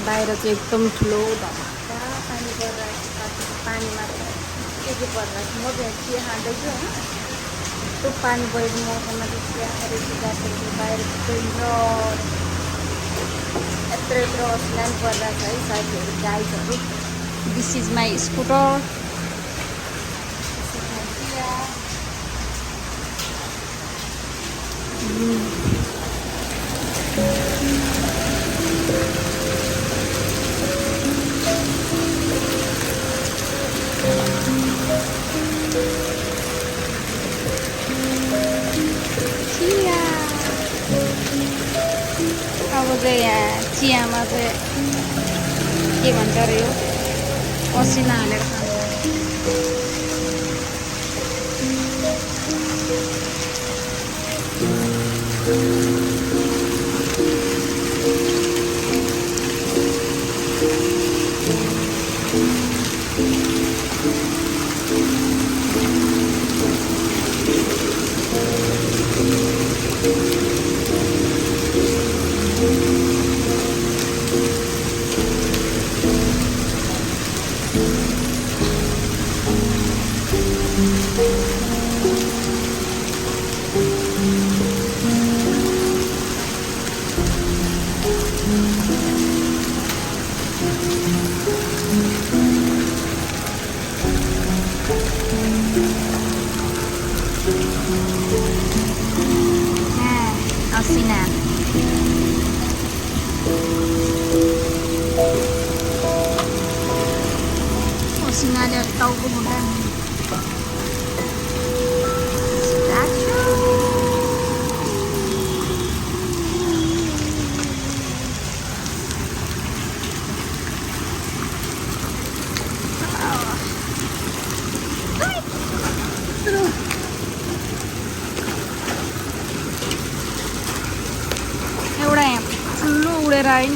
बाहिर चाहिँ एकदम ठुलो धमाका पानी परिरहेको छ। पानी मात्र के परिरहेको म चाहिँ चिया खाँदैछु होइन। त्यो पानी परेको मौसममा चाहिँ चिया खाँदैछु गाछहरू बाहिर यत्रो यत्रो असिना पनि परिरहेको छ है साथीहरू गाइजहरू। This is my scooter. अब चाहिँ यहाँ चियामा चाहिँ के भन्छ अरे यो असिना हालेर खान्छ। असिना असिनाले टाउको मुटा एउटा यहाँ ठुलो उडेर आयो नि।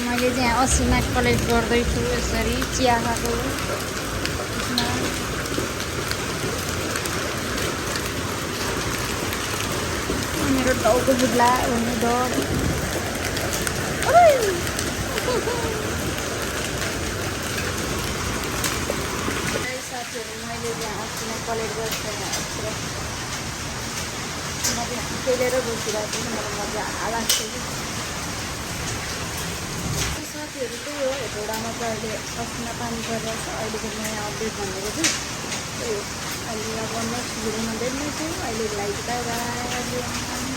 मैले चाहिँ यहाँ असिना कलेक्ट गर्दैछु यसरी चिया खाएको। मेरो टाउको बुझ्ला भन्ने डर। साथीहरू मैले यहाँ असिना कलेक्ट गर्छु म चाहिँ खेलेर बसिरहेको छु। मलाई मजा लाग्छ कि साथीहरू त्यही हो। हेटौडामा चाहिँ अहिले असिना पानी परिरहेको छ। अहिलेको नयाँ अपडेट भनेको चाहिँ त्यही हो। अहिले अब नेक्स्ट भिडियोमा देख्नेछु। अहिले लाइट बाई बाई।